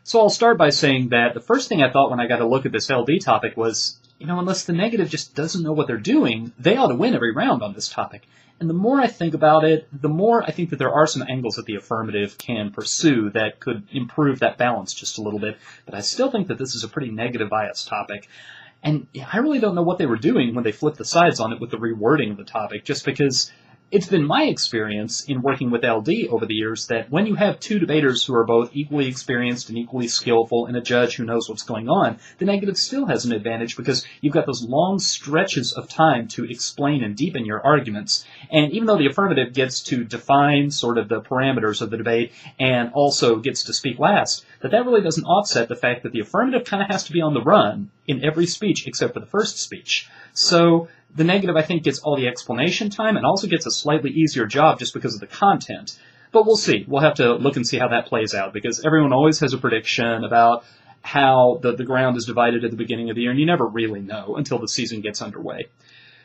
So I'll start by saying that the first thing I thought when I got a look at this LD topic was, unless the negative just doesn't know what they're doing, they ought to win every round on this topic. And the more I think about it, the more I think that there are some angles that the affirmative can pursue that could improve that balance just a little bit. But I still think that this is a pretty negative bias topic. And I really don't know what they were doing when they flipped the sides on it with the rewording of the topic, just because it's been my experience in working with LD over the years that when you have two debaters who are both equally experienced and equally skillful and a judge who knows what's going on, the negative still has an advantage because you've got those long stretches of time to explain and deepen your arguments. And even though the affirmative gets to define sort of the parameters of the debate and also gets to speak last, that really doesn't offset the fact that the affirmative kind of has to be on the run in every speech except for the first speech. So the negative, I think, gets all the explanation time and also gets a slightly easier job just because of the content. But we'll see. We'll have to look and see how that plays out because everyone always has a prediction about how the ground is divided at the beginning of the year, and you never really know until the season gets underway.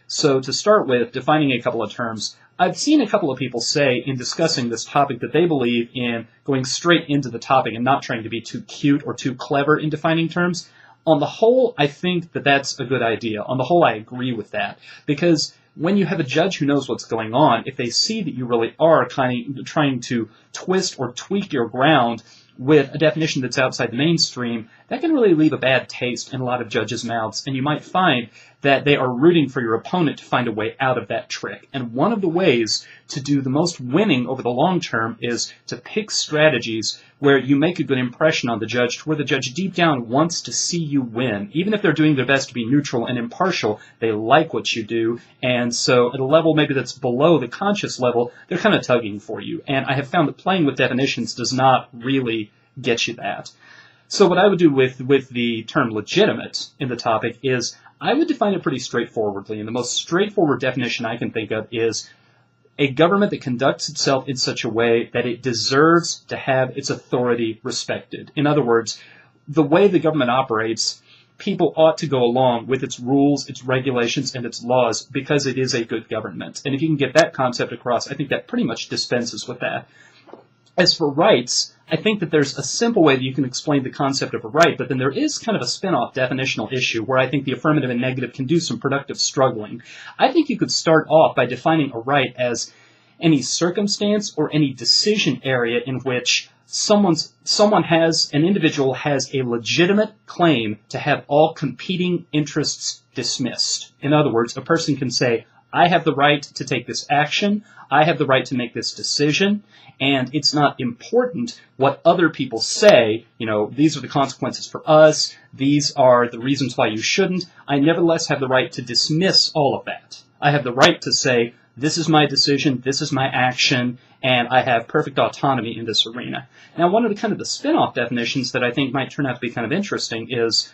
So to start with, defining a couple of terms, I've seen a couple of people say in discussing this topic that they believe in going straight into the topic and not trying to be too cute or too clever in defining terms. On the whole, I think that that's a good idea. On the whole, I agree with that. Because when you have a judge who knows what's going on, if they see that you really are kind of trying to twist or tweak your ground with a definition that's outside the mainstream, that can really leave a bad taste in a lot of judges' mouths, and you might find that they are rooting for your opponent to find a way out of that trick. And one of the ways to do the most winning over the long term is to pick strategies where you make a good impression on the judge, to where the judge deep down wants to see you win. Even if they're doing their best to be neutral and impartial, they like what you do, and so at a level maybe that's below the conscious level, they're kind of tugging for you. And I have found that playing with definitions does not really get you that. So what I would do with the term legitimate in the topic is I would define it pretty straightforwardly, and the most straightforward definition I can think of is a government that conducts itself in such a way that it deserves to have its authority respected. In other words, the way the government operates, people ought to go along with its rules, its regulations, and its laws because it is a good government. And if you can get that concept across, I think that pretty much dispenses with that. As for rights, I think that there's a simple way that you can explain the concept of a right, but then there is kind of a spin-off definitional issue where I think the affirmative and negative can do some productive struggling. I think you could start off by defining a right as any circumstance or any decision area in which an individual has a legitimate claim to have all competing interests dismissed. In other words, a person can say, I have the right to take this action, I have the right to make this decision, and it's not important what other people say, these are the consequences for us, these are the reasons why you shouldn't. I nevertheless have the right to dismiss all of that. I have the right to say, this is my decision, this is my action, and I have perfect autonomy in this arena. Now, one of the spin-off definitions that I think might turn out to be kind of interesting is,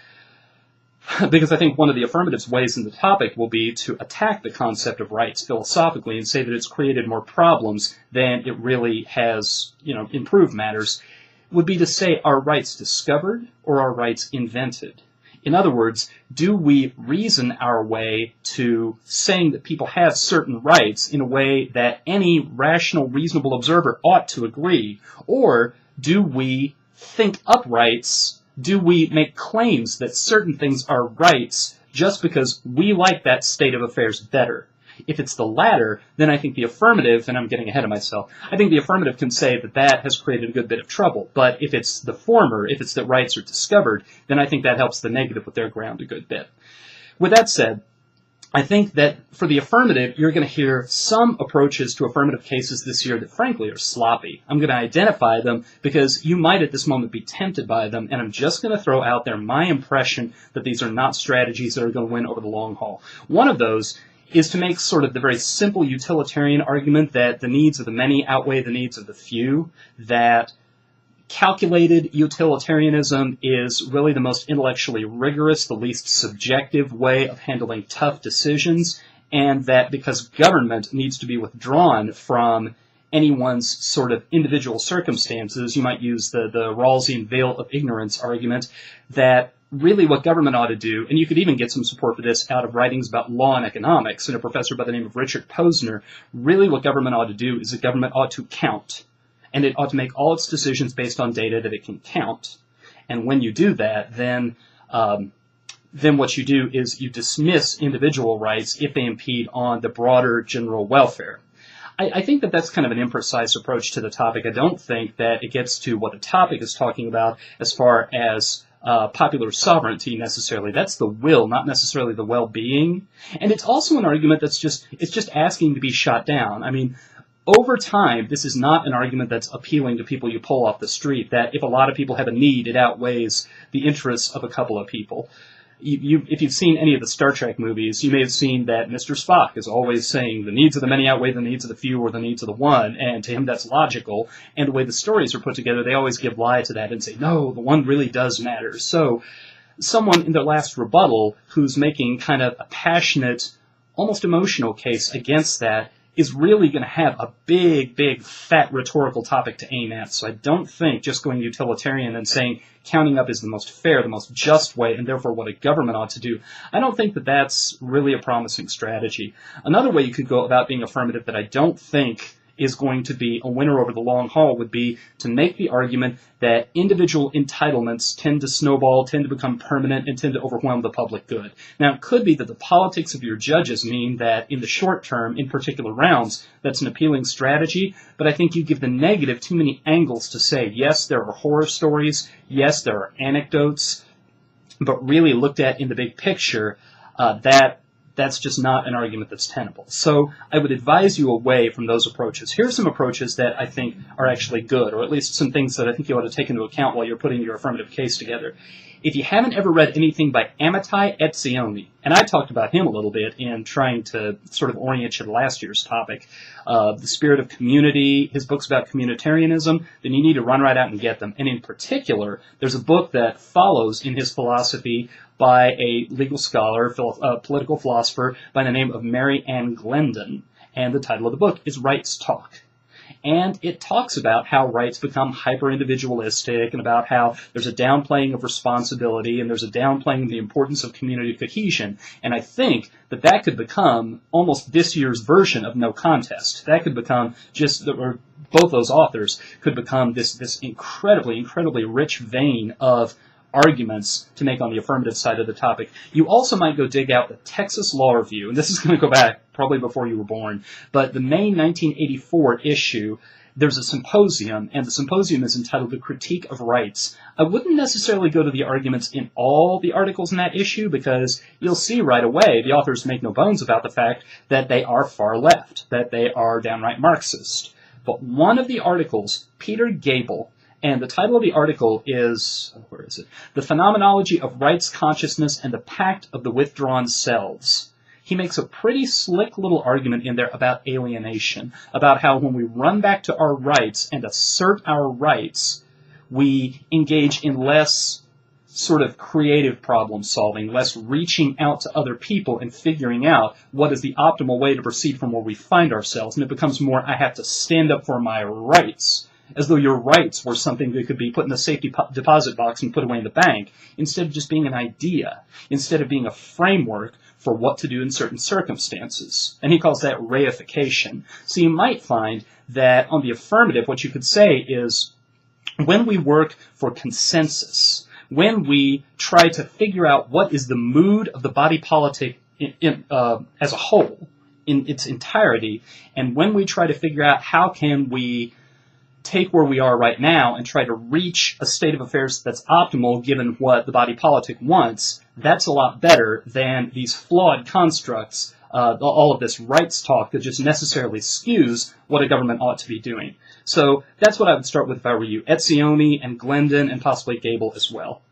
because I think one of the affirmative's ways in the topic will be to attack the concept of rights philosophically and say that it's created more problems than it really has, improved matters, would be to say, are rights discovered or are rights invented? In other words, do we reason our way to saying that people have certain rights in a way that any rational, reasonable observer ought to agree? Or do we think up rights? Do we make claims that certain things are rights just because we like that state of affairs better? If it's the latter, then I think the affirmative, and I'm getting ahead of myself, I think the affirmative can say that that has created a good bit of trouble. But if it's the former, if it's that rights are discovered, then I think that helps the negative with their ground a good bit. With that said, I think that for the affirmative, you're going to hear some approaches to affirmative cases this year that frankly are sloppy. I'm going to identify them because you might at this moment be tempted by them, and I'm just going to throw out there my impression that these are not strategies that are going to win over the long haul. One of those is to make sort of the very simple utilitarian argument that the needs of the many outweigh the needs of the few, that calculated utilitarianism is really the most intellectually rigorous, the least subjective way of handling tough decisions, and that because government needs to be withdrawn from anyone's sort of individual circumstances, you might use the Rawlsian veil of ignorance argument, that really what government ought to do, and you could even get some support for this out of writings about law and economics, and a professor by the name of Richard Posner, really what government ought to do is that government ought to count. And it ought to make all its decisions based on data that it can count. And when you do that, then what you do is you dismiss individual rights if they impede on the broader general welfare. I think that that's kind of an imprecise approach to the topic. I don't think that it gets to what the topic is talking about as far as popular sovereignty necessarily. That's the will, not necessarily the well-being. And it's also an argument that's just asking to be shot down. I mean, over time, this is not an argument that's appealing to people you pull off the street, that if a lot of people have a need, it outweighs the interests of a couple of people. If you've seen any of the Star Trek movies, you may have seen that Mr. Spock is always saying the needs of the many outweigh the needs of the few or the needs of the one, and to him that's logical. And the way the stories are put together, they always give lie to that and say, no, the one really does matter. So someone in their last rebuttal who's making kind of a passionate, almost emotional case against that is really going to have a big, big, fat rhetorical topic to aim at. So I don't think just going utilitarian and saying counting up is the most fair, the most just way, and therefore what a government ought to do, I don't think that that's really a promising strategy. Another way you could go about being affirmative that I don't think is going to be a winner over the long haul would be to make the argument that individual entitlements tend to snowball, tend to become permanent, and tend to overwhelm the public good. Now, it could be that the politics of your judges mean that in the short term, in particular rounds, that's an appealing strategy, but I think you give the negative too many angles to say, yes, there are horror stories, yes, there are anecdotes, but really looked at in the big picture, that's just not an argument that's tenable. So I would advise you away from those approaches. Here are some approaches that I think are actually good, or at least some things that I think you ought to take into account while you're putting your affirmative case together. If you haven't ever read anything by Amitai Etzioni, and I talked about him a little bit in trying to sort of orient you to last year's topic, The Spirit of Community, his books about communitarianism, then you need to run right out and get them. And in particular, there's a book that follows in his philosophy by a legal scholar, political philosopher by the name of Mary Ann Glendon. And the title of the book is Rights Talk. And it talks about how rights become hyper-individualistic and about how there's a downplaying of responsibility and there's a downplaying of the importance of community cohesion. And I think that that could become almost this year's version of No Contest. That could become or both those authors could become this incredibly, incredibly rich vein of arguments to make on the affirmative side of the topic. You also might go dig out the Texas Law Review, and this is going to go back probably before you were born, but the May 1984 issue, there's a symposium, and the symposium is entitled The Critique of Rights. I wouldn't necessarily go to the arguments in all the articles in that issue, because you'll see right away the authors make no bones about the fact that they are far left, that they are downright Marxist. But one of the articles, Peter Gable, and the title of the article is, where is it? The Phenomenology of Rights Consciousness and the Pact of the Withdrawn Selves. He makes a pretty slick little argument in there about alienation, about how when we run back to our rights and assert our rights, we engage in less sort of creative problem solving, less reaching out to other people and figuring out what is the optimal way to proceed from where we find ourselves. And it becomes more, I have to stand up for my rights, as though your rights were something that could be put in a safety deposit box and put away in the bank, instead of just being an idea, instead of being a framework for what to do in certain circumstances. And he calls that reification. So you might find that on the affirmative, what you could say is, when we work for consensus, when we try to figure out what is the mood of the body politic as a whole, in its entirety, and when we try to figure out how can we take where we are right now and try to reach a state of affairs that's optimal given what the body politic wants, that's a lot better than these flawed constructs, all of this rights talk that just necessarily skews what a government ought to be doing. So that's what I would start with if I were you. Etzioni and Glendon and possibly Gable as well.